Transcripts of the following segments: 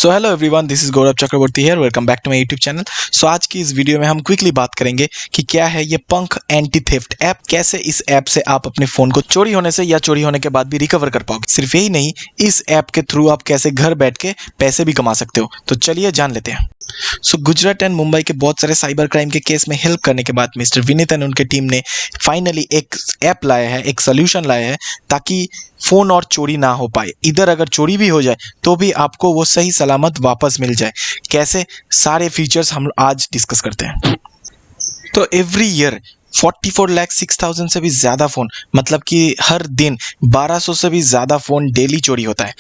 So hello everyone, this is Gaurav Chakraborty here. Welcome back to my YouTube channel. So आज की इस video में हम क्विकली बात करेंगे कि क्या है ये पंख एंटी थेफ्ट ऐप, कैसे इस ऐप से आप अपने फोन को चोरी होने से या चोरी होने के बाद भी रिकवर कर पाओगे। सिर्फ यही नहीं, इस ऐप के थ्रू आप कैसे घर बैठ के पैसे भी कमा सकते हो। तो चलिए जान लेते हैं। गुजरात एंड मुंबई के बहुत सारे साइबर क्राइम के केस में हेल्प करने के बाद मिस्टर विनीत एंड उनके टीम ने फाइनली एक ऐप लाया है, एक सोल्यूशन लाया है ताकि फोन और चोरी ना हो पाए। इधर अगर चोरी भी हो जाए तो भी आपको वो सही सलामत वापस मिल जाए। कैसे, सारे फीचर्स हम आज डिस्कस करते हैं। तो एवरी ईयर 44,06,000 से भी ज़्यादा फ़ोन, मतलब कि हर दिन 1200 से भी ज़्यादा फ़ोन डेली चोरी होता है।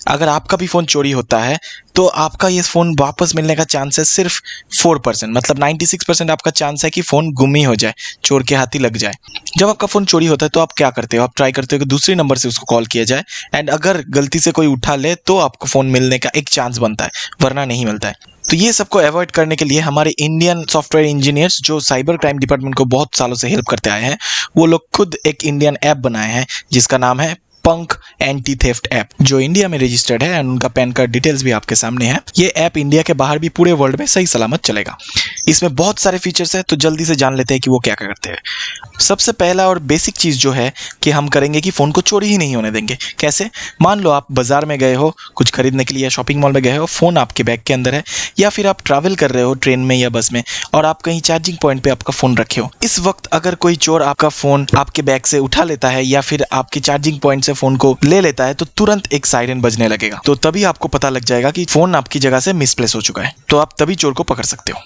अगर आपका भी फ़ोन चोरी होता है तो आपका ये फ़ोन वापस मिलने का चांस है सिर्फ 4%, मतलब 96% आपका चांस है कि फ़ोन गुम ही हो जाए, चोर के हाथ ही लग जाए। जब आपका फ़ोन चोरी होता है तो आप क्या करते हो? आप ट्राई करते हो कि दूसरे नंबर से उसको कॉल किया जाए, एंड अगर गलती से कोई उठा ले तो आपको फ़ोन मिलने का एक चांस बनता है, वरना नहीं मिलता है। तो ये सबको अवॉइड करने के लिए हमारे इंडियन सॉफ्टवेयर इंजीनियर्स जो साइबर क्राइम डिपार्टमेंट को बहुत सालों से हेल्प करते आए हैं, वो लोग खुद एक इंडियन ऐप बनाए हैं जिसका नाम है पंख एंटी थेफ्ट ऐप, जो इंडिया में रजिस्टर्ड है एंड उनका पैन कार्ड डिटेल्स भी आपके सामने है। ये ऐप इंडिया के बाहर भी पूरे वर्ल्ड में सही सलामत चलेगा। इसमें बहुत सारे फीचर्स है, तो जल्दी से जान लेते हैं कि वो क्या क्या करते हैं। सबसे पहला और बेसिक चीज़ जो है कि हम करेंगे कि फ़ोन को चोरी ही नहीं होने देंगे। कैसे? मान लो आप बाजार में गए हो कुछ खरीदने के लिए या शॉपिंग मॉल में गए हो, फ़ोन आपके बैग के अंदर है, या फिर आप ट्रैवल कर रहे हो ट्रेन में या बस में और आप कहीं चार्जिंग पॉइंट पे आपका फ़ोन रखे हो। इस वक्त अगर कोई चोर आपका फ़ोन आपके बैग से उठा लेता है या फिर आपके चार्जिंग पॉइंट से फ़ोन को ले लेता है तो तुरंत एक सायरन बजने लगेगा। तो तभी आपको पता लग जाएगा कि फ़ोन आपकी जगह से मिसप्लेस हो चुका है, तो आप तभी चोर को पकड़ सकते हो।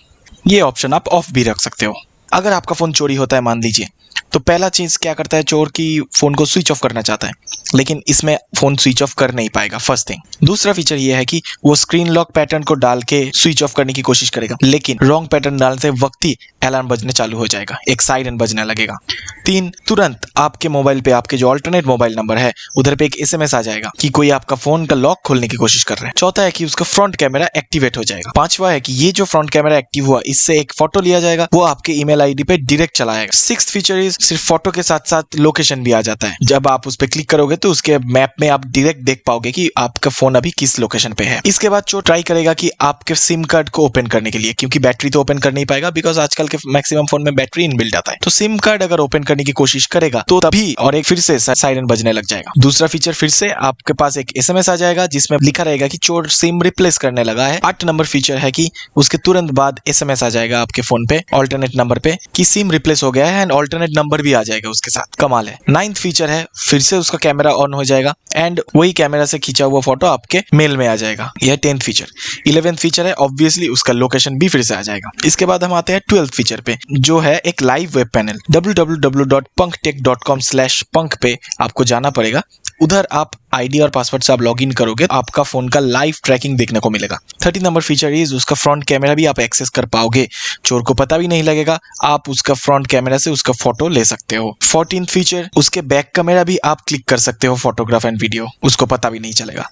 ये ऑप्शन आप ऑफ भी रख सकते हो। अगर आपका फ़ोन चोरी होता है मान लीजिए, तो पहला चीज़ क्या करता है चोर, की फ़ोन को स्विच ऑफ करना चाहता है, लेकिन इसमें फ़ोन स्विच ऑफ कर नहीं पाएगा, फर्स्ट थिंग। दूसरा फीचर ये है कि वो स्क्रीन लॉक पैटर्न को डाल के स्विच ऑफ करने की कोशिश करेगा, लेकिन रॉन्ग पैटर्न डालते वक्त ही अलार्म बजने चालू हो जाएगा, एक सायरन बजने लगेगा। 3, तुरंत आपके मोबाइल पे, आपके जो ऑल्टरनेट मोबाइल नंबर है उधर पे एक SMS आ जाएगा कि कोई आपका फ़ोन का लॉक खोलने की कोशिश कर रहा है। चौथा है कि उसका फ्रंट कैमरा एक्टिवेट हो जाएगा। पांचवा है कि ये जो फ्रंट कैमरा एक्टिव हुआ, इससे एक फोटो लिया जाएगा, वो आपके ईमेल आईडी पे डायरेक्ट चला आएगा। सिक्स्थ फीचर इज सिर्फ फोटो के साथ साथ लोकेशन भी आ जाता है। जब आप उस पर क्लिक करोगे तो उसके मैप में आप डायरेक्ट देख पाओगे कि आपका फोन अभी किस लोकेशन पे है। इसके बाद चोर ट्राई करेगा कि आपके सिम कार्ड को ओपन करने के लिए, क्योंकि बैटरी तो ओपन कर नहीं पाएगा, बिकॉज आजकल के मैक्सिमम फोन में बैटरी इनबिल्ट आता है, तो सिम कार्ड अगर ओपन करने की कोशिश करेगा तो तभी और एक फिर से सायरन बजने लग जाएगा। दूसरा फीचर, फिर से आपके पास एक SMS आ जाएगा जिसमें लिखा रहेगा कि चोर सिम रिप्लेस करने लगा है। 8 नंबर फीचर है कि उसके तुरंत बाद SMS आ जाएगा आपके फोन पे ऑल्टरनेट नंबर पे कि सिम रिप्लेस हो गया है, एंड ऑल्टरनेट नंबर भी आ जाएगा उसके साथ। कमाल है। 9th फीचर है, फिर से उसका कैमरा ऑन हो जाएगा एंड वही कैमरा से खींचा हुआ फोटो आपके मेल में आ जाएगा। यह 10th फीचर। 11th फीचर है, ऑब्वियसली उसका लोकेशन भी फिर से आ जाएगा। इसके बाद हम आते हैं 12th फीचर पे, जो है एक लाइव वेब पैनल। www.punktech.com/punk पे आपको जाना पड़ेगा। उधर आप आईडी और पासवर्ड से आप लॉगिन करोगे, आपका फोन का लाइव ट्रैकिंग देखने को मिलेगा। 30 नंबर फीचर इज उसका फ्रंट कैमरा भी आप एक्सेस कर पाओगे, चोर को पता भी नहीं लगेगा, आप उसका फ्रंट कैमरा से उसका फोटो ले सकते हो। 14th फीचर, उसके बैक कैमरा भी आप क्लिक कर सकते हो, फोटोग्राफ एंड वीडियो, उसको पता भी नहीं चलेगा।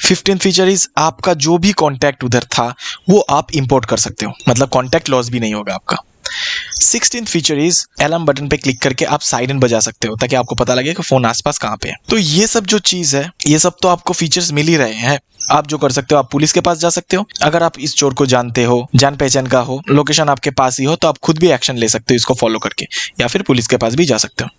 15th फीचर इज आपका जो भी कॉन्टैक्ट उधर था वो आप इंपोर्ट कर सकते हो, मतलब कॉन्टैक्ट लॉस भी नहीं होगा आपका। 16th feature is alarm button पे क्लिक करके आप सायरन बजा सकते हो ताकि आपको पता लगे कि फोन आसपास कहां पे है। तो ये सब जो चीज है, ये सब तो आपको फीचर्स मिल ही रहे हैं। आप जो कर सकते हो, आप पुलिस के पास जा सकते हो। अगर आप इस चोर को जानते हो, जान पहचान का हो, लोकेशन आपके पास ही हो, तो आप खुद भी एक्शन ले सकते हो इसको फॉलो करके, या फिर पुलिस के पास भी जा सकते हो।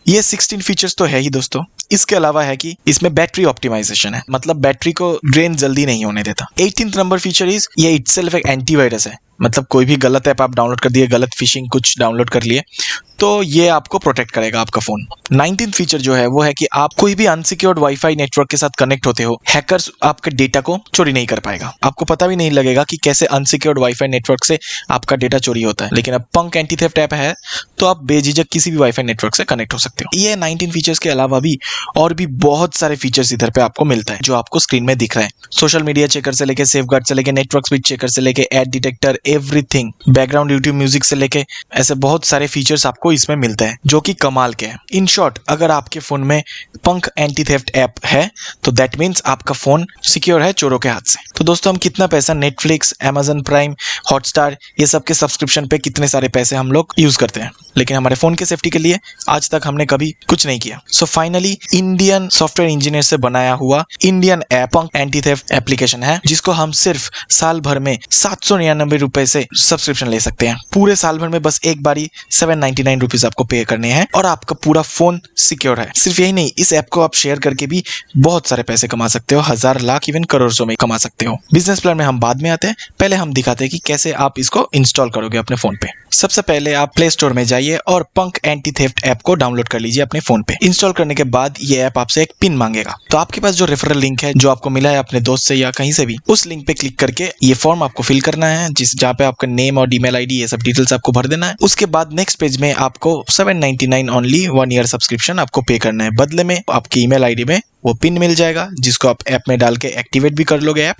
ये 16 फीचर्स तो है ही दोस्तों। इसके अलावा है कि इसमें बैटरी ऑप्टिमाइजेशन है, मतलब बैटरी को ड्रेन जल्दी नहीं होने देता। 18th नंबर फीचर इज ये इटसेल्फ एक एंटीवायरस है, मतलब कोई भी गलत ऐप आप डाउनलोड कर दिए, गलत फिशिंग कुछ डाउनलोड कर लिए, तो ये आपको प्रोटेक्ट करेगा आपका फोन। 19th फीचर जो है वो है कि आप कोई भी अनसिक्योर्ड वाईफाई नेटवर्क के साथ कनेक्ट होते हो, हैकर्स आपके डेटा को चोरी नहीं कर पाएगा। आपको पता भी नहीं लगेगा कि कैसे अनसिक्योर्ड वाईफाई नेटवर्क से आपका डेटा चोरी होता है। लेकिन अब पंख एंटी थेफ्ट ऐप है तो आप बेझिझक किसी भी वाईफाई नेटवर्क से कनेक्ट हो सकते हो। ये 19 फीचर्स के अलावा भी और भी बहुत सारे फीचर्स इधर पे आपको मिलता है जो आपको स्क्रीन में दिख रहा है। सोशल मीडिया चेकर से लेके सेफगार्ड से लेके नेटवर्क स्विच चेकर से लेके ad detector, everything, background YouTube music से लेके ऐसे बहुत सारे फीचर्स आपको इसमें मिलते हैं जो कि कमाल के हैं। इन शॉर्ट, अगर आपके फोन में पंख एंटी थेफ्ट ऐप है तो दैट मीन्स आपका फोन सिक्योर है चोरों के हाथ से। तो दोस्तों, हम कितना पैसा नेटफ्लिक्स, अमेजन प्राइम, हॉटस्टार, ये सब के सब्सक्रिप्शन पे कितने सारे पैसे हम लोग यूज करते हैं, लेकिन हमारे फोन के सेफ्टी के लिए आज तक हमने कभी कुछ नहीं किया। So finally Indian software engineer से बनाया हुआ इंडियन ऐप पंख एंटी थेफ्ट एप्लीकेशन है, जिसको हम सिर्फ साल भर में 799 रुपए से सब्सक्रिप्शन ले सकते हैं। पूरे साल भर में बस एक बारी 799 रुपीज आपको पे करने हैं और आपका पूरा फोन सिक्योर है। सिर्फ यही नहीं, इस ऐप को आप शेयर करके भी बहुत सारे पैसे कमा सकते हो, हजार, लाख, इवन करोड़ों में कमा सकते हो। बिजनेस प्लान में हम बाद में आते हैं, पहले हम दिखाते हैं कि कैसे आप इसको इंस्टॉल करोगे अपने फोन पे। सबसे पहले आप प्ले स्टोर में जाइए और पंख एंटी थेफ्ट ऐप को डाउनलोड कर लीजिए अपने फोन पे। इंस्टॉल करने के बाद ये ऐप आपसे एक पिन मांगेगा, तो आपके पास जो रेफरल लिंक है जो आपको मिला है अपने दोस्त से या कहीं से भी, उस लिंक पे क्लिक करके ये फॉर्म आपको फिल करना है, जहाँ पे आपका नेम और ईमेल आईडी ये सब डिटेल्स आपको भर देना है। उसके बाद नेक्स्ट पेज में आपको 799 ओनली 1 ईयर सब्सक्रिप्शन आपको पे करना है। बदले में आपकी ईमेल आईडी में वो पिन मिल जाएगा, जिसको आप ऐप में डाल के एक्टिवेट भी कर लोगे ऐप।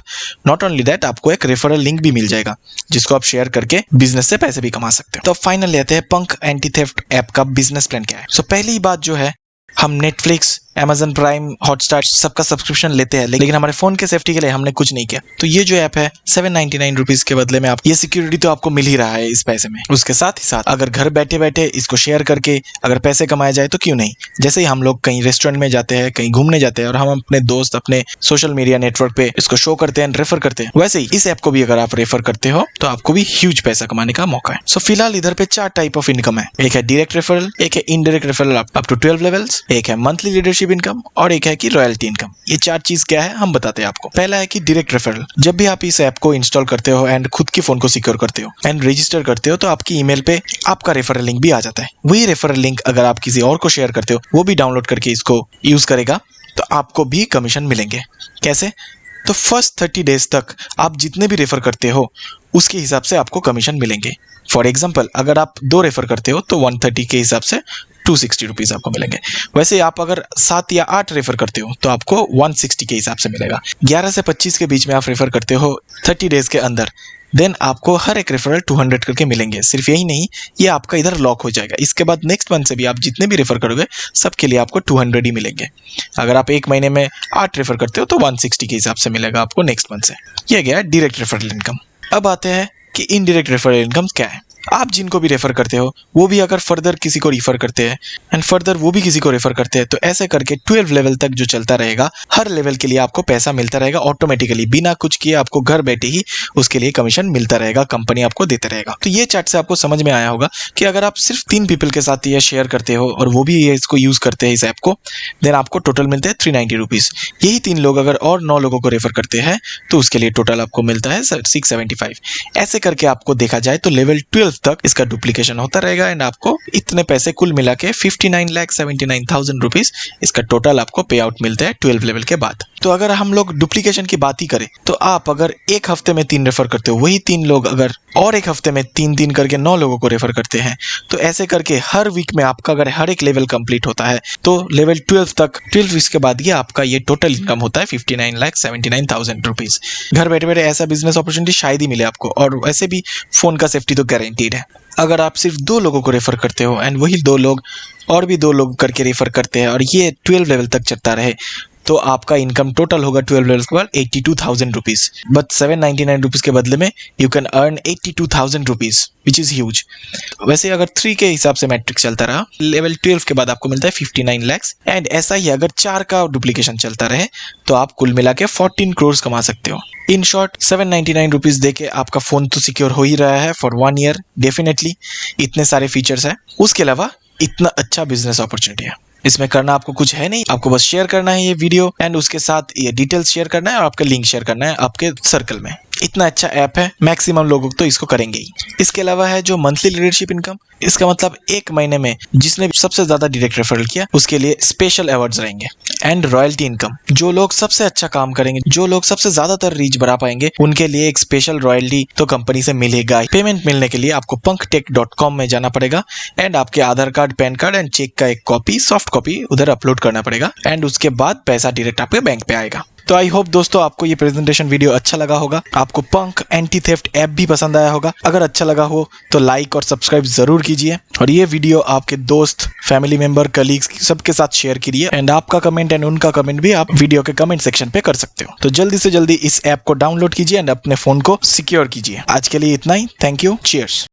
नॉट ओनली दैट, आपको एक रेफरल लिंक भी मिल जाएगा, जिसको आप शेयर करके बिजनेस से पैसे भी कमा सकते हो। तो फाइनल लेते हैं पंख एंटी थेफ्ट ऐप का बिजनेस प्लान क्या है। सो पहली बात जो है, हम नेटफ्लिक्स, Amazon प्राइम, हॉटस्टार सबका सब्सक्रिप्शन लेते हैं, लेकिन हमारे फोन के सेफ्टी के लिए हमने कुछ नहीं किया। तो ये जो ऐप है 799 रुपीज के बदले में आप ये सिक्योरिटी तो आपको मिल ही रहा है इस पैसे में। उसके साथ ही साथ अगर घर बैठे बैठे इसको शेयर करके अगर पैसे कमाए जाए तो क्यों नहीं। जैसे ही हम लोग कहीं रेस्टोरेंट में जाते हैं, कहीं घूमने जाते हैं और हम अपने दोस्त अपने सोशल मीडिया नेटवर्क पे इसको शो करते हैं, रेफर करते हैं, वैसे ही इस ऐप को भी अगर आप रेफर करते हो तो आपको भी ह्यूज पैसा कमाने का मौका है। सो फिलहाल इधर पे 4 टाइप ऑफ इनकम है। एक है डायरेक्ट रेफरल, एक है indirect referral up to 12 levels, एक है मंथली लीडरशिप इनकम और एक है कि रॉयल्टी इनकम। ये 4 चीज क्या है हम बताते हैं आपको। पहला है कि डायरेक्ट रेफरल। जब भी आप इस ऐप को इंस्टॉल करते हो एंड खुद की फोन को सिक्योर करते हो एंड रजिस्टर करते हो, तो आपकी ईमेल पे आपका रेफरल लिंक भी आ जाता है। वही रेफरल लिंक अगर आप किसी और को शेयर करते हो, वो भी डाउनलोड करके इसको यूज करेगा, तो आपको भी कमीशन मिलेंगे। कैसे? तो फर्स्ट 30 डेज तक आप जितने भी रेफर करते हो उसके हिसाब से आपको कमीशन मिलेंगे। फॉर एग्जाम्पल, अगर आप 2 रेफर करते हो तो 130 के हिसाब से 260 रुपीज आपको मिलेंगे। वैसे आप अगर 7 या 8 रेफर करते हो तो आपको 160 के हिसाब से मिलेगा। 11 से 25 के बीच में आप रेफर करते हो 30 डेज के अंदर, देन आपको हर एक रेफरल 200 करके मिलेंगे। सिर्फ यही नहीं, ये आपका इधर लॉक हो जाएगा। इसके बाद नेक्स्ट मंथ से भी आप जितने भी रेफर करोगे सबके लिए आपको 200 ही मिलेंगे। अगर आप एक महीने में 8 रेफर करते हो तो 160 के हिसाब से मिलेगा आपको नेक्स्ट मंथ से। ये गया डायरेक्ट रेफरल इनकम। अब आते हैं कि इनडायरेक्ट रेफरल इनकम क्या है। आप जिनको भी रेफर करते हो वो भी अगर फर्दर किसी को रेफर करते हैं एंड फर्दर वो भी किसी को रेफर करते हैं, तो ऐसे करके 12 लेवल तक जो चलता रहेगा, हर लेवल के लिए आपको पैसा मिलता रहेगा ऑटोमेटिकली, बिना कुछ किए आपको घर बैठे ही उसके लिए कमीशन मिलता रहेगा, कंपनी आपको देते रहेगा। तो ये चार्ट से आपको समझ में आया होगा कि अगर आप सिर्फ 3 पीपल के साथ ये शेयर करते हो और वो भी ये इसको यूज करते हैं इस ऐप को, देन आपको टोटल मिलते हैं 390 रुपीज। यही 3 लोग अगर और 9 लोगों को रेफर करते हैं तो उसके लिए टोटल आपको मिलता है 675। ऐसे करके आपको देखा जाए तो लेवल 12 तक इसका डुप्लीकेशन होता रहेगा एंड आपको इतने पैसे कुल मिला के 59,79,000 रुपीज इसका टोटल आपको पे आउट मिलता है 12 लेवल के बाद। तो अगर हम लोग डुप्लीकेशन की बात ही करें तो आप अगर एक हफ्ते में 3 रेफर करते हो, वही 3 लोग अगर और एक हफ्ते में 3-3 करके 9 लोगों को रेफर करते हैं, तो ऐसे करके हर वीक में आपका अगर हर एक लेवल कंप्लीट होता है तो लेवल 12 तक 12 वीक्स के बाद ये आपका ये टोटल इनकम होता है 59,79,000 रुपीज। घर बैठे बैठे ऐसा बिजनेस अपॉर्चुनिटी शायद ही मिले आपको, और वैसे भी फोन का सेफ्टी तो गारंटीड है। अगर आप सिर्फ 2 लोगों को रेफर करते हो एंड वही 2 लोग और भी 2 लोग करके रेफर करते हैं और ये 12 लेवल तक चलता रहे, तो आपका इनकम टोटल होगा 12 लेवल्स के बाद 82,000 रुपीज। बट 799 रुपीज के बदले में you can earn 82,000 rupees, which is huge. वैसे अगर 3 के हिसाब से मैट्रिक चलता रहा, लेवल 12 के बाद आपको मिलता है 59 लाख एंड ऐसा ही अगर 4 का डुप्लीकेशन चलता रहे तो आप कुल मिला के 14 करोड़ कमा सकते हो। इन शॉर्ट 799 रुपीज देके आपका फोन तो सिक्योर हो ही रहा है फॉर 1 ईयर डेफिनेटली। इतने सारे फीचर्स है, उसके अलावा इतना अच्छा बिजनेस अपॉर्चुनिटी है। इसमें करना आपको कुछ है नहीं, आपको बस शेयर करना है ये वीडियो एंड उसके साथ ये डिटेल्स शेयर करना है और आपका लिंक शेयर करना है आपके सर्कल में। इतना अच्छा ऐप है, मैक्सिमम लोग तो इसको करेंगे ही। इसके अलावा है जो मंथली लीडरशिप इनकम, इसका मतलब एक महीने में जिसने सबसे ज्यादा डायरेक्ट रेफरल किया उसके लिए स्पेशल अवार्ड्स रहेंगे। एंड रॉयल्टी इनकम, जो लोग सबसे अच्छा काम करेंगे, जो लोग सबसे ज्यादातर रीच बढ़ा पाएंगे, उनके लिए एक स्पेशल रॉयल्टी तो कंपनी से मिलेगा। पेमेंट मिलने के लिए आपको punktech.com में जाना पड़ेगा एंड आपके Aadhaar card, PAN card and check का एक कॉपी, सॉफ्ट कॉपी उधर अपलोड करना पड़ेगा एंड उसके बाद पैसा डायरेक्ट आपके बैंक पे आएगा। तो आई होप दोस्तों आपको ये प्रेजेंटेशन वीडियो अच्छा लगा होगा, आपको पंख एंटी थेफ्ट ऐप भी पसंद आया होगा। अगर अच्छा लगा हो तो लाइक और सब्सक्राइब जरूर कीजिए और ये वीडियो आपके दोस्त, फैमिली मेंबर, कलीग्स सबके साथ शेयर कीजिए। एंड आपका कमेंट एंड उनका कमेंट भी आप वीडियो के कमेंट सेक्शन पे कर सकते हो। तो जल्दी से जल्दी इस ऐप को डाउनलोड कीजिए एंड अपने फोन को सिक्योर कीजिए। आज के लिए इतना ही। Thank you. चीयर्स।